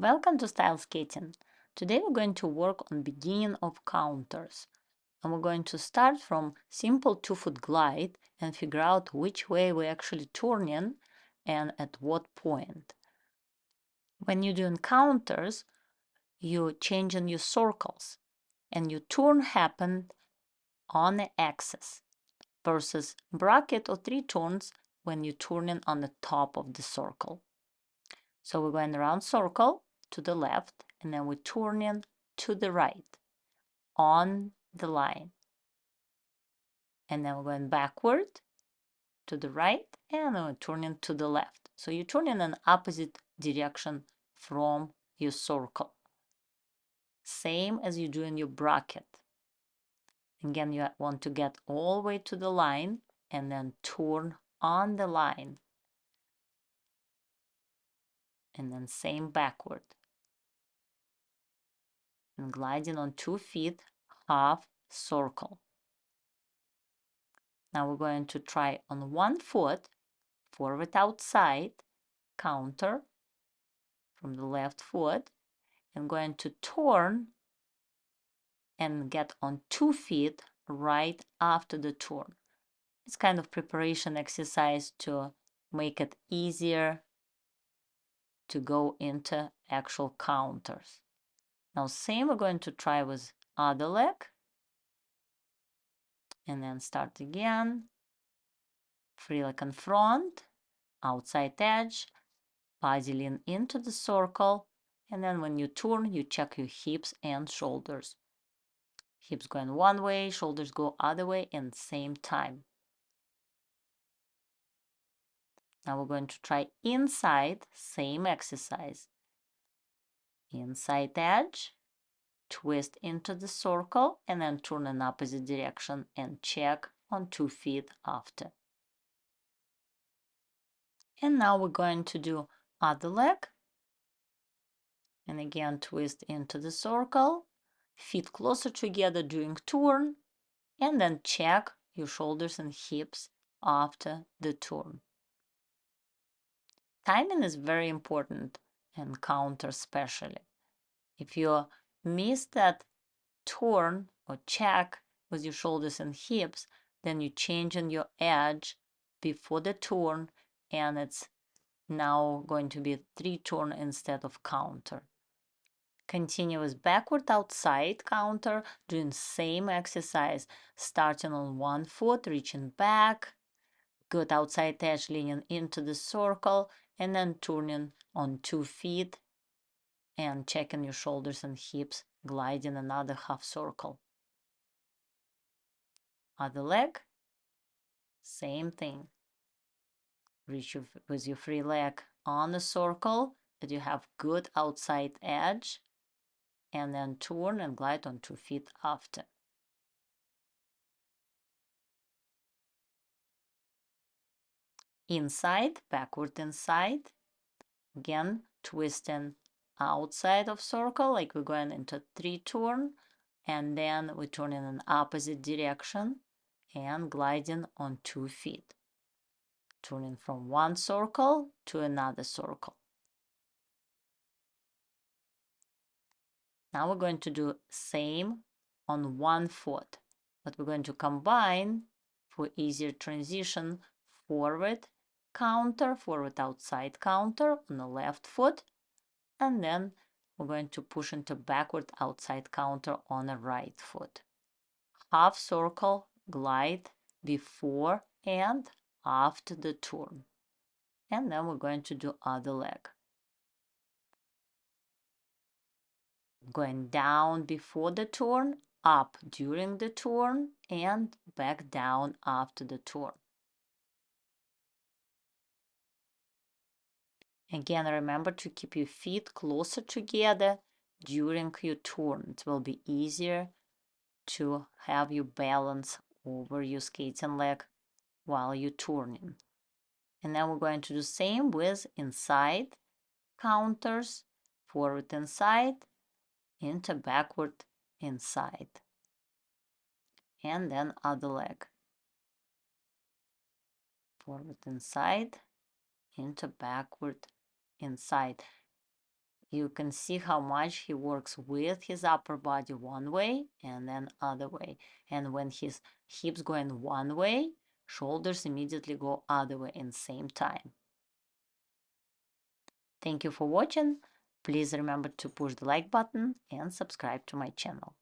Welcome to Style Skating. Today we're going to work on beginning of counters. And we're going to start from simple 2-foot glide and figure out which way we're actually turning and at what point. When you're doing counters, you're changing your circles and your turn happens on the axis versus bracket or 3 turns when you're turning on the top of the circle. So we're going around circle to the left and then we're turning to the right on the line. And then we're going backward to the right and then we're turning to the left. So you're turning in opposite direction from your circle. Same as you do in your bracket. Again, you want to get all the way to the line and then turn on the line. And then same backward. And gliding on 2 feet, half circle. Now we're going to try on 1 foot, forward outside, counter from the left foot, and going to turn and get on 2 feet right after the turn. It's kind of preparation exercise to make it easier to go into actual counters. Now same we're going to try with other leg, and then start again. Free leg in front, outside edge, body lean into the circle, and then when you turn, you check your hips and shoulders. Hips going one way, shoulders go other way in same time. Now we're going to try inside, same exercise. Inside edge, twist into the circle, and then turn in opposite direction and check on 2 feet after. And now we're going to do other leg. And again, twist into the circle, feet closer together during turn, and then check your shoulders and hips after the turn. Timing is very important in counter especially. If you miss that turn or check with your shoulders and hips, then you're changing your edge before the turn and it's now going to be 3 turn instead of counter. Continue with backward outside counter, doing same exercise, starting on 1 foot, reaching back, good outside edge leaning into the circle, and then turning on 2 feet and checking your shoulders and hips, gliding another half circle. Other leg, same thing. Reach with your free leg on the circle that you have good outside edge, and then turn and glide on 2 feet after. Inside, backward inside. Again, twisting outside of circle, like we're going into 3 turn, and then we turn in an opposite direction and gliding on 2 feet. Turning from one circle to another circle. Now we're going to do same on 1 foot, but we're going to combine for easier transition forward counter, forward outside counter on the left foot, and then we're going to push into backward outside counter on the right foot. Half circle glide before and after the turn. And then we're going to do other leg. Going down before the turn, up during the turn, and back down after the turn. Again, remember to keep your feet closer together during your turn. It will be easier to have you balance over your skating leg while you're turning. And then we're going to do the same with inside counters, forward inside, into backward inside. And then other leg. Forward inside, into backward inside. you can see how much he works with his upper body one way and then other way. And when his hips going one way, shoulders immediately go other way in same time. Thank you for watching. Please remember to push the like button and subscribe to my channel.